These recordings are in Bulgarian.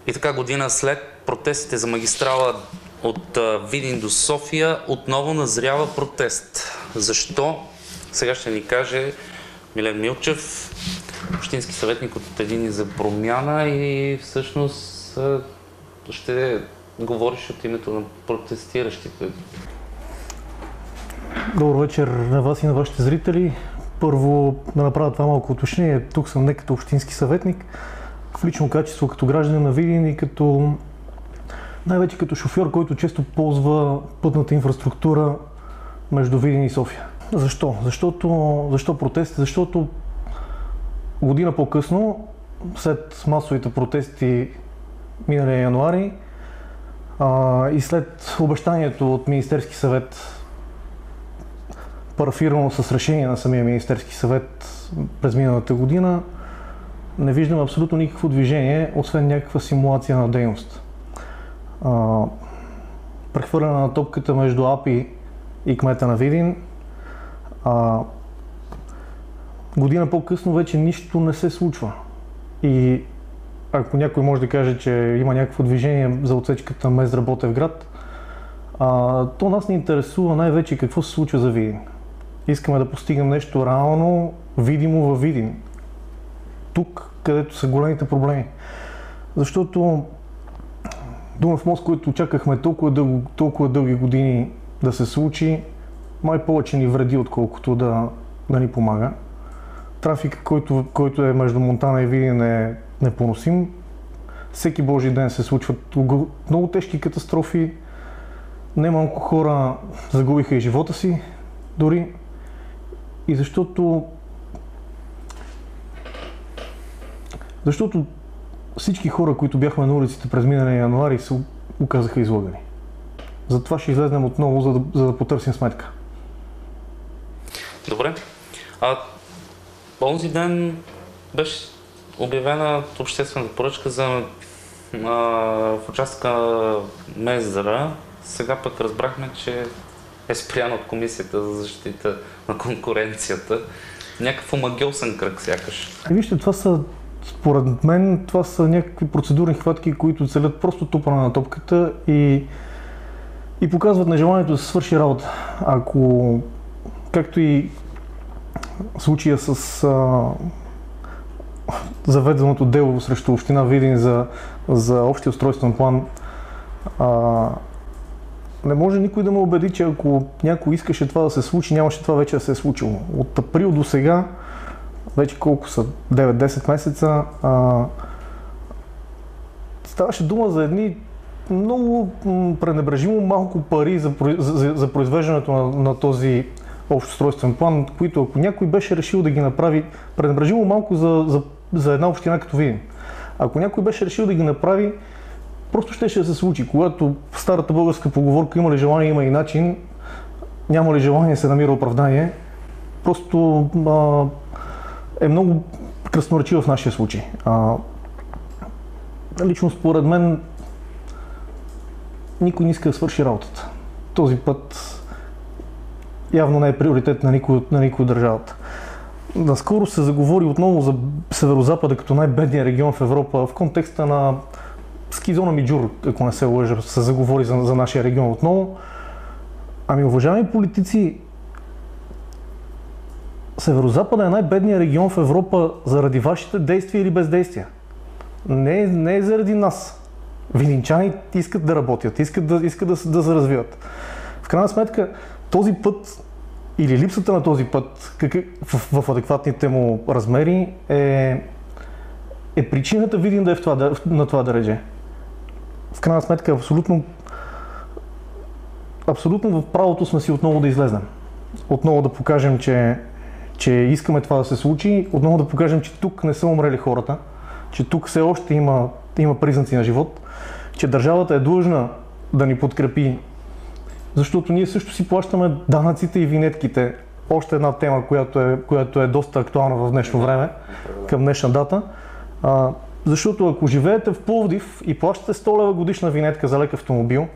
И така, година след протестите за магистрала от Видин до София, отново назрява протест. Защо? Сега ще ни каже Милен Милчев, общински съветник от Обединени за промяна, и всъщност ще говориш от името на протестиращите. Добър вечер на вас и на вашите зрители. Първо да направя това малко уточнение. Тук съм не като общински съветник, в лично качество като гражданин на Видин и като най-вече като шофьор, който често ползва пътната инфраструктура между Видин и София. Защо? Защо протести? Защото година по-късно, след масовите протести миналия януари и след обещанието от Министерски съвет, парафирано с решение на самия Министерски съвет през миналата година, не виждам абсолютно никакво движение, освен някаква симулация на дейност. Прехвърляне на топката между АПИ и кмета на Видин. Година по-късно вече нищо не се случва. И ако някой може да каже, че има някакво движение за отсечката Мездра-Ботевград, то нас ни интересува най-вече какво се случва за Видин. Искаме да постигнем нещо реално, видимо във Видин. Тук, където са големите проблеми. Защото Дунав мост, който очакахме толкова дълги години да се случи, май повече ни вреди, отколкото да ни помага. Трафикът, който е между Монтана и Видин, е непоносим. Всеки божи ден се случват много тежки катастрофи. Немалко хора загубиха и живота си дори. И защото всички хора, които бяхме на улиците през миналия януари, се оказаха излъгани. Затова ще излезнем отново, за да потърсим сметка. Добре. Онзи ден беше обявена обществена поръчка в участъка Мездра. Сега пък разбрахме, че е спряна от Комисията за защита на конкуренцията. Някакъв омагьосан кръг сякаш. Вижте, според мен това са някакви процедурни хватки, които целят просто тупане на топката и показват нежеланието да се свърши работа. Ако, както и случая с заведеното дело срещу община Видин за общия устройствен план, не може никой да ме убеди, че ако някой искаше това да се случи, нямаше това вече да се е случило. От април до сега, вече колко са, 9-10 месеца, ставаше дума за едни много пренебрежимо малко пари за произвеждането на този общ устройствен план, които ако някой беше решил да ги направи пренебрежимо малко за една община като Видин. Ако някой беше решил да ги направи, просто ще се случи. Когато в старата българска поговорка има ли желание, има и начин, няма ли желание, се намира оправдание. Просто е много красноречиво в нашия случай. Лично според мен никой не иска да свърши работата. Този път явно не е приоритет на никой от държавата. Наскоро се заговори отново за Северозапада като най-бедния регион в Европа в контекста на ски зона Миджур, ако не се лъжа, се заговори за нашия регион отново. Ами, уважаеми политици, Северозапада е най-бедният регион в Европа заради вашите действия или бездействия. Не е заради нас. Видинчани искат да работят, искат да се развиват. В крайна сметка, този път или липсата на този път в адекватните му размери е причината Видин да е на това дореже. В крайна сметка, абсолютно в правото сме си отново да излезнем. Отново да покажем, че искаме това да се случи, отново да покажем, че тук не са умрели хората, че тук все още има признаци на живот, че държавата е длъжна да ни подкрепи, защото ние също си плащаме данъците и винетките. Още една тема, която е доста актуална в днешно време, към днешна дата. Защото ако живеете в Пловдив и плащате 100 лева годишна винетка за лек автомобил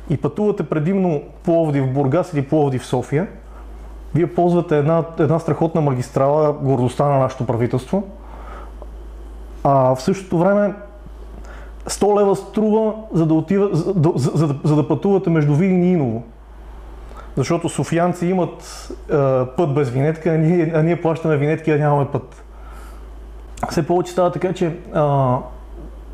и пътувате предимно Пловдив, Бургас или Пловдив, София, вие ползвате една страхотна магистрала, гордостта на нашето правителство. В същото време 100 лева струва, за да пътувате между Видин и Иново. Защото софиянци имат път без винетка, а ние плащаме винетки, а нямаме път. Все повече става така, че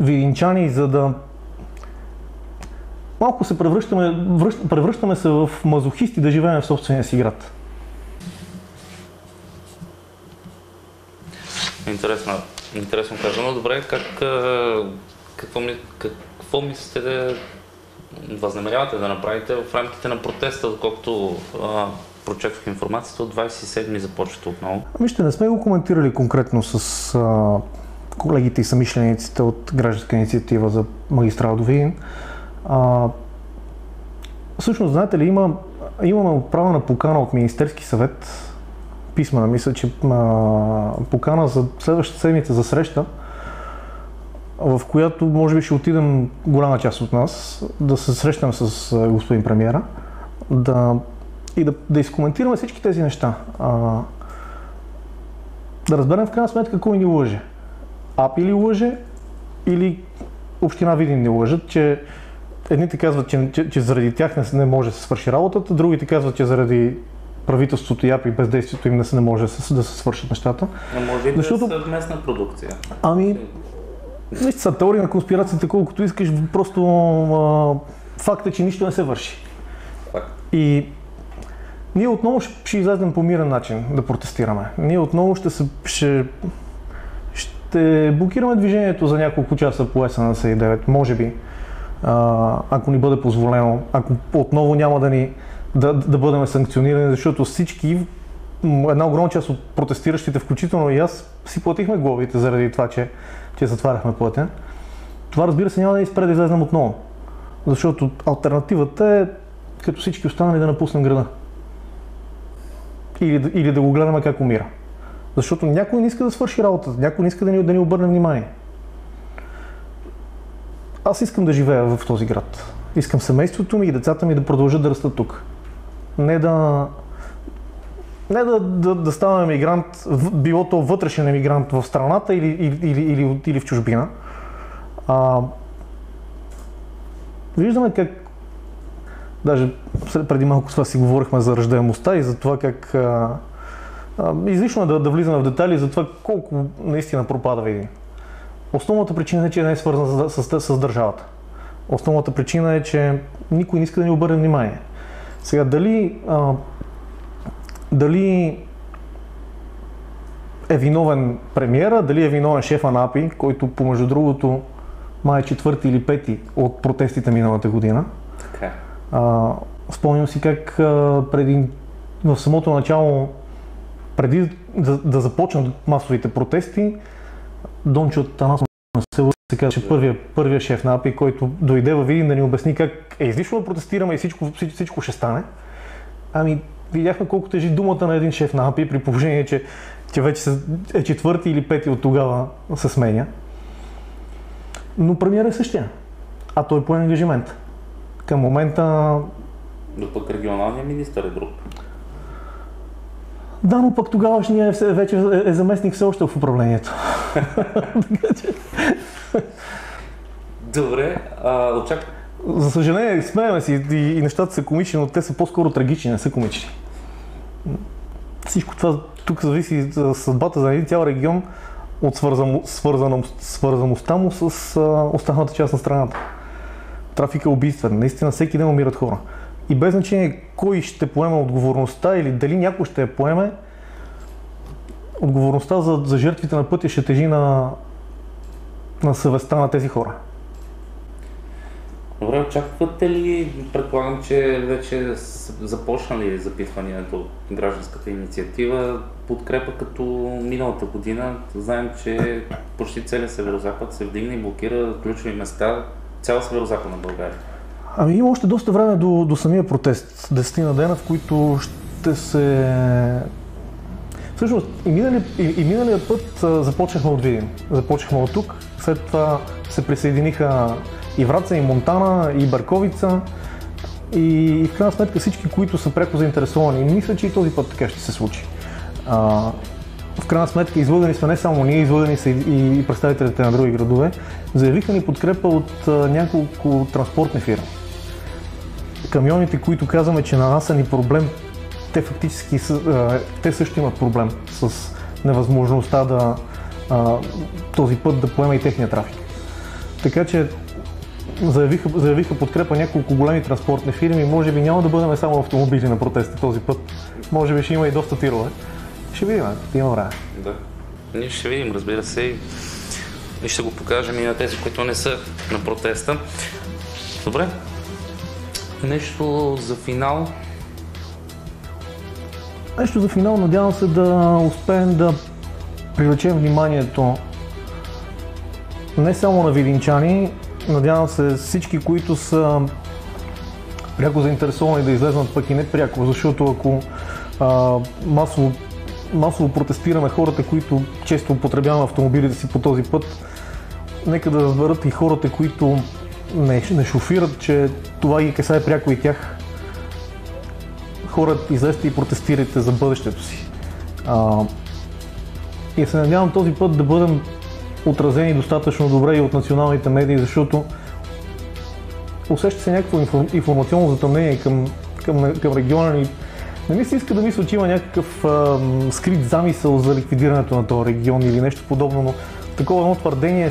видинчани, за да малко се превръщаме се в мазохисти да живеем в собствения си град. Интересно казано. Добре, какво мислите да възнамерявате да направите в рамките на протеста, доколкото прочетох информацията, от 27-ми започвате отново? Вижте, не сме го коментирали конкретно с колегите и самишлениците от гражданска инициатива за магистрала до Видин. Всъщност, знаете ли, имаме отправена покана от Министерски съвет, писмена, мисля, че покана за следващата седмица за среща, в която може би ще отидем голяма част от нас, да се срещнем с господин премиера, да изкоментираме всички тези неща. Да разберем в крайна сметка кой ни лъже. АПИ ли лъже или община Видин ни лъжат, че едните казват, че заради тях не може да се свърши работата, другите казват, че заради правителството и АПИ бездействието им не може да се свършат нещата. Може и да е съвместна продукция. Са теории на конспирацията колкото искаш, просто факт е, че нищо не се върши. И ние отново ще излезем по мирен начин да протестираме. Ние отново ще блокираме движението за няколко часа по С-79, може би, ако ни бъде позволено, ако отново няма да бъдем санкционирани, защото всички, една огромна част от протестиращите, включително и аз, си платихме глобите заради това, че затваряхме пътя. Това, разбира се, няма да ни спре да излезнем отново, защото алтернативата е, като всички останали, да напуснем града. Или да го гледаме как умира. Защото някой не иска да свърши работата, някой не иска да ни обърне внимание. Аз искам да живея в този град. Искам семейството ми и децата ми да продължат да растат тук. Не да ставаме емигрант, било то вътрешен емигрант в страната или в чужбина. Виждаме как, даже преди малко с вас си говорихме за раждаемостта и за това как излишно е да влизаме в детайли за това колко наистина пропада Видин. Основната причина е, че не е свързана с държавата. Основната причина е, че никой не иска да ни обърне внимание. Сега, дали е виновен премиера, дали е виновен шефа на АПИ, който помежду другото май 4 или 5 от протестите миналата година. Така. Спомням си как в самото начало, преди да започнат масовите протести, Дончо Атанасов се казва, че първият шеф на АПИ, който дойде във Видин да ни обясни как е излишно да протестираме и всичко ще стане. Видяхме колко тежи думата на един шеф на АПИ, при положение, че вече е 4 или 5 от тогава се сменя. Но премиерът е същия, а той пое ангажимент. Към момента... Но пък регионалният министър е друг. Да, но пък тогавашният вече е заместник все още в управлението. Добре, За съжаление, смеяме си и нещата са комични, но те са по-скоро трагични, не са комични. Всичко това тук зависи за съдбата за един цял регион от свързаността му с останалата част на страната. Трафик е убийствен, наистина всеки ден умират хора. И без значение кой ще поеме отговорността или дали някой ще я поеме, отговорността за жертвите на пътя ще тежи на съвестта на тези хора. Добре, очаквате ли, предполагам, че вече започнали запитванията от гражданската инициатива, подкрепа като миналата година? Знаем, че почти целият северозапад се вдигна и блокира ключови места, цяла северозападна България. Има още доста време до самия протест, 10 на дена, в които ще се... Всъщност и миналия път започнахме от Видин, започнахме от тук, след това се присъединиха и Враца, и Монтана, и Берковица и в крайна сметка всички, които са пряко заинтересовани. И мисля, че и този път така ще се случи. В крайна сметка излъгани сме не само ние, излъгани са и представителите на други градове. Заявиха ни подкрепа от няколко транспортни фирми. Камионите, които казваме, че на нас са ни проблем, те фактически те също имат проблем с невъзможността този път да поема и техния трафик. Така че заявиха подкрепа няколко големи транспортни фирми. Може би няма да бъдем само автомобили на протеста този път. Може би ще има и доста тирове. Ще видим, има време. Да. Ние ще видим, разбира се, и ще го покажем и на тези, които не са на протеста. Добре. Нещо за финал? Нещо за финал, надявам се да успеем да привлечем вниманието не само на видинчани, надявам се всички, които са пряко заинтересовани да излезнат, пък и не пряко, защото ако масово протестираме хората, които често употребяваме автомобилите си по този път, нека да разберат и хората, които не шофират, че това ги касае пряко и тях. Хора, излезте и протестирайте за бъдещето си. И се надявам този път да бъдем отразени достатъчно добре и от националните медии, защото усеща се някакво информационно затъмнение към региона ни. Не ми се иска да мисля, че има някакъв скрит замисъл за ликвидирането на този регион или нещо подобно, но такова едно твърдение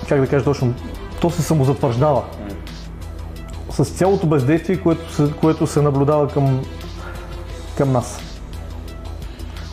как да кажа точно, то се самозатвърждава. С цялото бездействие, което се наблюдава към нас.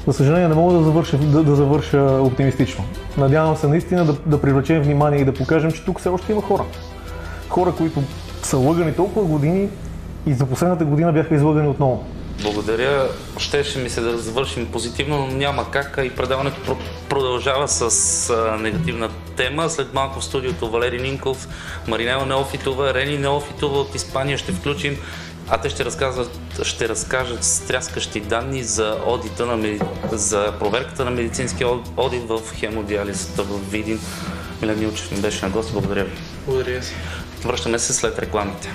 За съжаление не мога да завърша оптимистично. Надявам се наистина да привлечем внимание и да покажем, че тук все още има хора. Хора, които са лъгани толкова години и за последната година бяха излъгани отново. Благодаря. Щеше ми се да завършим позитивно, но няма как. И предаването продължава с негативна тема. След малко в студиото Валери Нинков, Маринела Неофитова, Рени Неофитова от Испания ще включим, а те ще разкажат стряскащи данни за за проверката на медицинския одит в хемодиализата в Видин. Милен Милчев ми беше на гост. Благодаря ви. Благодаря си. Връщаме се след рекламите.